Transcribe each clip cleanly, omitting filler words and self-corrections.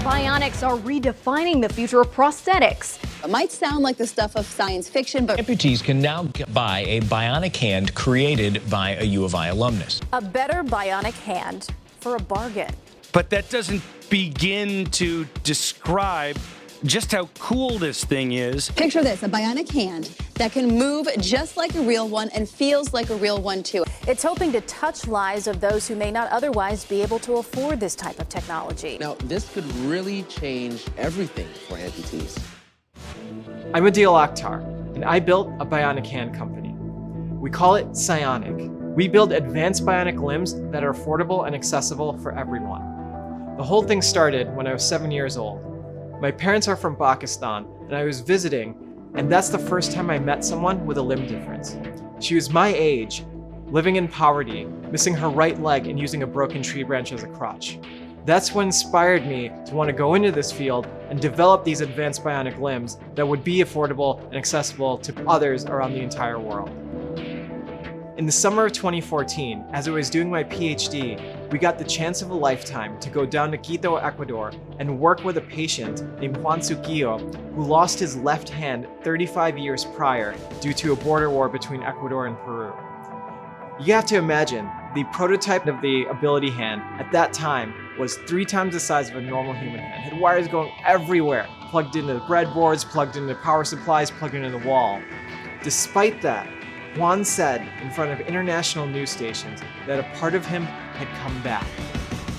Bionics are redefining the future of prosthetics. It might sound like the stuff of science fiction, but amputees can now buy a bionic hand created by a U of I alumnus. A better bionic hand for a bargain. But that doesn't begin to describe just how cool this thing is. Picture this, a bionic hand that can move just like a real one and feels like a real one too. It's hoping to touch lives of those who may not otherwise be able to afford this type of technology. Now, this could really change everything for amputees. I'm Adil Akhtar, and I built a bionic hand company. We call it PSYONIC. We build advanced bionic limbs that are affordable and accessible for everyone. The whole thing started when I was 7 years old. My parents are from Pakistan, and I was visiting, and that's the first time I met someone with a limb difference. She was my age, living in poverty, missing her right leg and using a broken tree branch as a crutch. That's what inspired me to want to go into this field and develop these advanced bionic limbs that would be affordable and accessible to others around the entire world. In the summer of 2014, as I was doing my PhD, we got the chance of a lifetime to go down to Quito, Ecuador, and work with a patient named Juan Suquillo, who lost his left hand 35 years prior due to a border war between Ecuador and Peru. You have to imagine, the prototype of the ability hand at that time was 3 times the size of a normal human hand. It had wires going everywhere, plugged into the breadboards, plugged into power supplies, plugged into the wall. Despite that, Juan said in front of international news stations that a part of him had come back.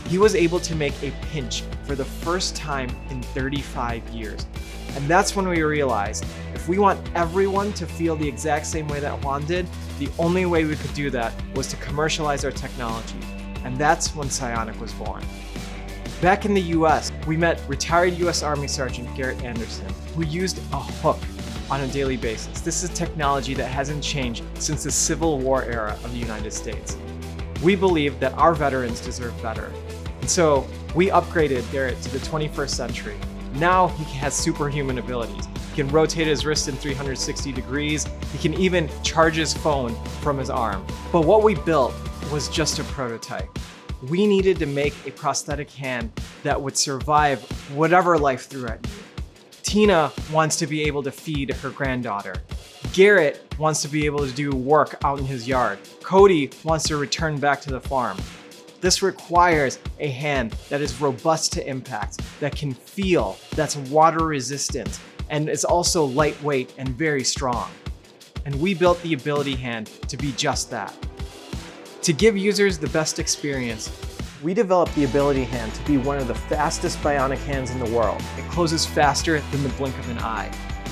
He was able to make a pinch for the first time in 35 years. And that's when we realized, if we want everyone to feel the exact same way that Juan did, the only way we could do that was to commercialize our technology. And that's when PSYONIC was born. Back in the US, we met retired US Army Sergeant Garrett Anderson, who used a hook on a daily basis. This is technology that hasn't changed since the Civil War era of the United States. We believe that our veterans deserve better. And so we upgraded Garrett to the 21st century. Now he has superhuman abilities. He can rotate his wrist in 360 degrees. He can even charge his phone from his arm. But what we built was just a prototype. We needed to make a prosthetic hand that would survive whatever life threw at you. Tina wants to be able to feed her granddaughter. Garrett wants to be able to do work out in his yard. Cody wants to return back to the farm. This requires a hand that is robust to impact, that can feel, that's water resistant, and is also lightweight and very strong. And we built the ability hand to be just that. To give users the best experience, we developed the ability hand to be one of the fastest bionic hands in the world. It closes faster than the blink of an eye.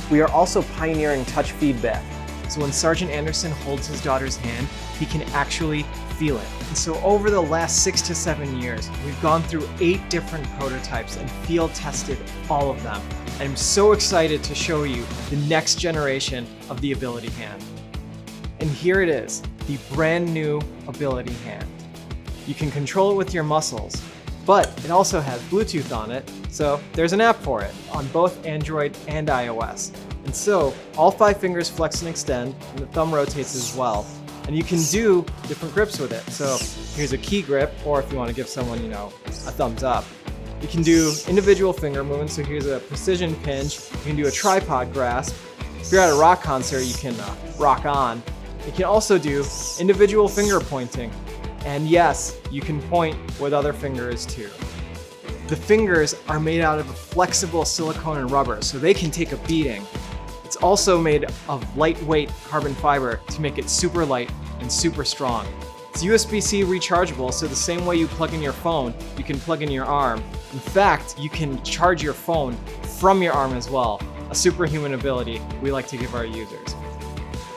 We are also pioneering touch feedback. So when Sergeant Anderson holds his daughter's hand, he can actually feel it. And so over the last 6 to 7 years, we've gone through 8 different prototypes and field tested all of them. I'm so excited to show you the next generation of the ability hand. And here it is, the brand new ability hand. You can control it with your muscles, but it also has Bluetooth on it, so there's an app for it on both Android and iOS. And so all 5 fingers flex and extend, and the thumb rotates as well. And you can do different grips with it. So here's a key grip, or if you want to give someone, a thumbs up. You can do individual finger movements, so here's a precision pinch. You can do a tripod grasp. If you're at a rock concert, you can rock on. You can also do individual finger pointing. And yes, you can point with other fingers too. The fingers are made out of flexible silicone and rubber, so they can take a beating. It's also made of lightweight carbon fiber to make it super light and super strong. It's USB-C rechargeable, so the same way you plug in your phone, you can plug in your arm. In fact, you can charge your phone from your arm as well, a superhuman ability we like to give our users.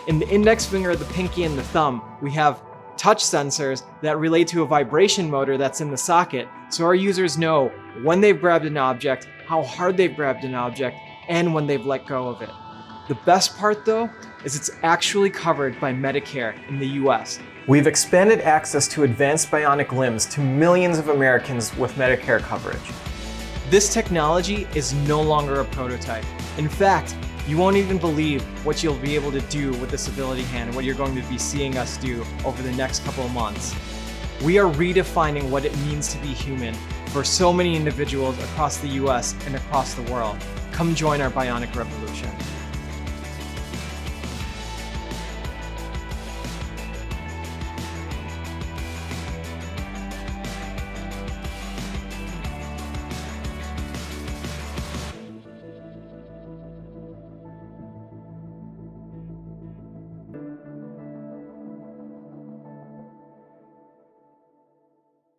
In the index finger, the pinky, and the thumb, we have touch sensors that relate to a vibration motor that's in the socket, so our users know when they've grabbed an object, how hard they've grabbed an object, and when they've let go of it. The best part though, is it's actually covered by Medicare in the US. We've expanded access to advanced bionic limbs to millions of Americans with Medicare coverage. This technology is no longer a prototype. In fact, you won't even believe what you'll be able to do with this ability hand and what you're going to be seeing us do over the next couple of months. We are redefining what it means to be human for so many individuals across the US and across the world. Come join our bionic revolution.